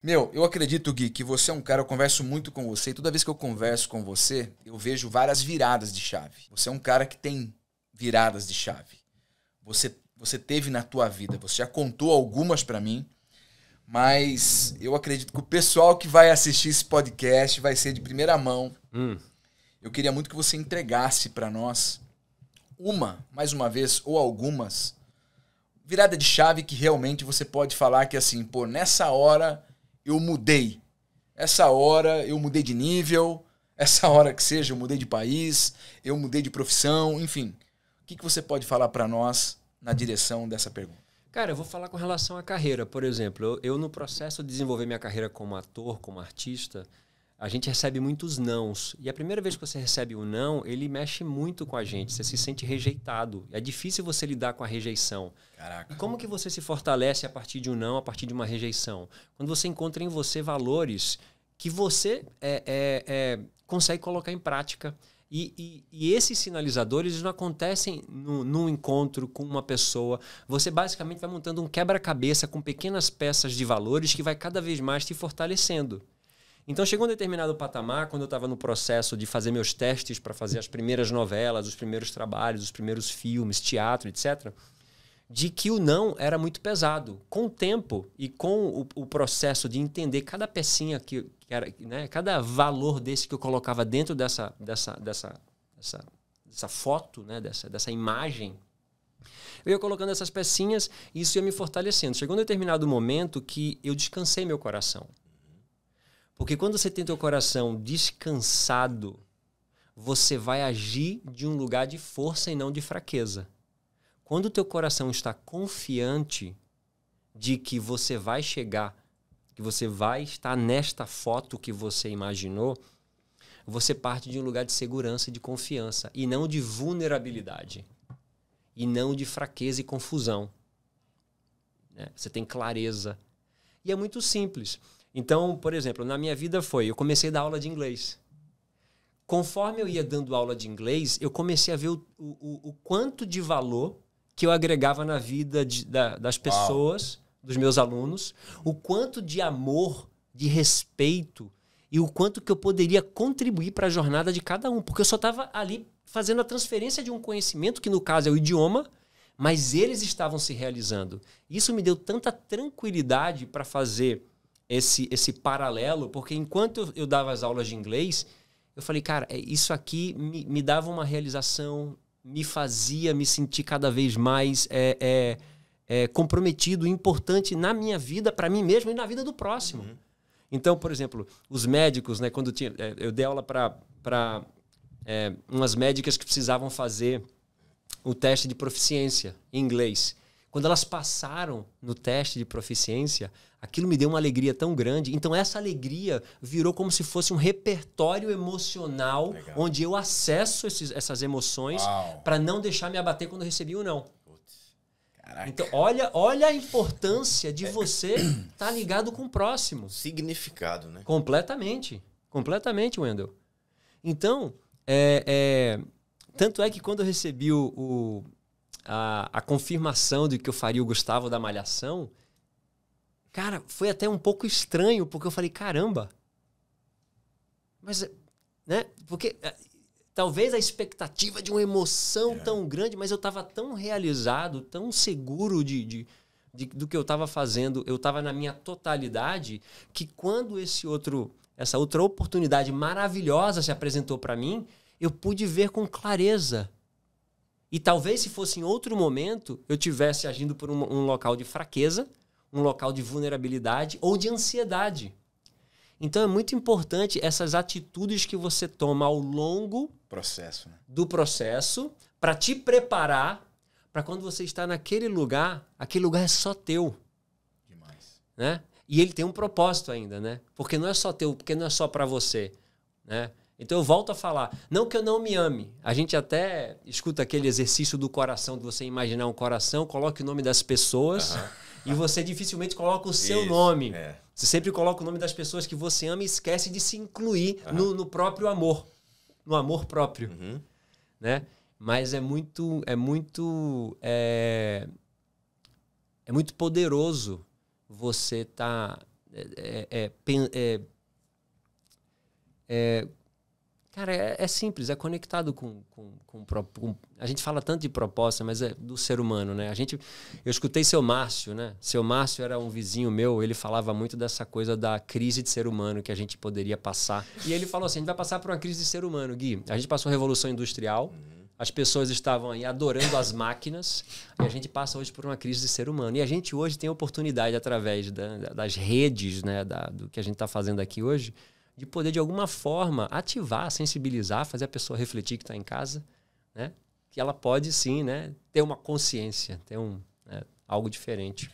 Meu, eu acredito, Gui, que você é um cara, eu converso muito com você, e toda vez que eu converso com você, eu vejo várias viradas de chave. Você é um cara que tem viradas de chave. Você teve na tua vida, você já contou algumas pra mim, mas eu acredito que o pessoal que vai assistir esse podcast vai ser de primeira mão. Eu queria muito que você entregasse pra nós mais uma vez, ou algumas, virada de chave que realmente você pode falar que assim, pô, nessa hora eu mudei. Essa hora eu mudei de nível, essa hora que seja eu mudei de país, eu mudei de profissão, enfim. O que você pode falar pra nós na direção dessa pergunta? Cara, eu vou falar com relação à carreira. Por exemplo, eu no processo de desenvolver minha carreira como ator, como artista, a gente recebe muitos nãos. E a primeira vez que você recebe um não, ele mexe muito com a gente. Você se sente rejeitado. É difícil você lidar com a rejeição. Caraca. E como que você se fortalece a partir de um não, a partir de uma rejeição? Quando você encontra em você valores que você consegue colocar em prática. E esses sinalizadores não acontecem num encontro com uma pessoa. Você basicamente vai montando um quebra-cabeça com pequenas peças de valores que vai cada vez mais te fortalecendo. Então chegou um determinado patamar, quando eu estava no processo de fazer meus testes para fazer as primeiras novelas, os primeiros trabalhos, os primeiros filmes, teatro, etc., de que o não era muito pesado. Com o tempo e com o processo de entender cada pecinha que era, né, cada valor desse que eu colocava dentro dessa foto, né, dessa imagem, eu ia colocando essas pecinhas e isso ia me fortalecendo. Chegou um determinado momento que eu descansei meu coração. Porque quando você tem teu coração descansado, você vai agir de um lugar de força e não de fraqueza. Quando o teu coração está confiante de que você vai chegar, que você vai estar nesta foto que você imaginou, você parte de um lugar de segurança e de confiança, e não de vulnerabilidade, e não de fraqueza e confusão. Né? Você tem clareza. E é muito simples. Então, por exemplo, na minha vida eu comecei a dar aula de inglês. Conforme eu ia dando aula de inglês, eu comecei a ver o quanto de valor que eu agregava na vida das pessoas, dos meus alunos, o quanto de amor, de respeito e o quanto que eu poderia contribuir para a jornada de cada um. Porque eu só estava ali fazendo a transferência de um conhecimento, que no caso é o idioma, mas eles estavam se realizando. Isso me deu tanta tranquilidade para fazer esse paralelo, porque enquanto eu dava as aulas de inglês, eu falei, cara, isso aqui me dava uma realização, me fazia me sentir cada vez mais comprometido, importante na minha vida, para mim mesmo e na vida do próximo. Uhum. Então, por exemplo, os médicos, né, quando eu dei aula para umas médicas que precisavam fazer o teste de proficiência em inglês. Quando elas passaram no teste de proficiência, aquilo me deu uma alegria tão grande. Então essa alegria virou como se fosse um repertório emocional. Legal. Onde eu acesso essas emoções para não deixar me abater quando eu recebi o não. Caraca. Então olha a importância de você estar ligado com o próximo. Significado, né? Completamente, Wendel. Então, tanto é que quando eu recebi a confirmação de que eu faria o Gustavo da Malhação, cara, foi até um pouco estranho, porque eu falei, caramba, mas, né, porque talvez a expectativa de uma emoção tão grande, mas eu estava tão realizado, tão seguro do que eu estava fazendo, eu estava na minha totalidade, que quando essa outra oportunidade maravilhosa se apresentou para mim, eu pude ver com clareza. E talvez se fosse em outro momento, eu estivesse agindo por um local de fraqueza, um local de vulnerabilidade ou de ansiedade. Então é muito importante essas atitudes que você toma ao longo do processo para te preparar para quando você está naquele lugar, aquele lugar é só teu. Demais. Né? E ele tem um propósito ainda, né? Porque não é só teu, porque não é só para você, né? Então eu volto a falar, não que eu não me ame. A gente até escuta aquele exercício do coração, de você imaginar um coração, coloque o nome das pessoas e você dificilmente coloca o seu nome. Você sempre coloca o nome das pessoas que você ama e esquece de se incluir no próprio amor, no amor próprio. Né? Mas é muito poderoso você estar Cara, é simples, é conectado com a gente fala tanto de proposta, mas é do ser humano, né? Eu escutei seu Márcio, né? Seu Márcio era um vizinho meu, ele falava muito dessa coisa da crise de ser humano que a gente poderia passar. E ele falou assim, a gente vai passar por uma crise de ser humano, Gui. A gente passou a Revolução Industrial, as pessoas estavam aí adorando as máquinas, e a gente passa hoje por uma crise de ser humano. E a gente hoje tem a oportunidade, através das redes, né, do que a gente está fazendo aqui hoje, de poder, de alguma forma, ativar, sensibilizar, fazer a pessoa refletir que está em casa, né? Que ela pode, sim, né, ter uma consciência, ter algo diferente.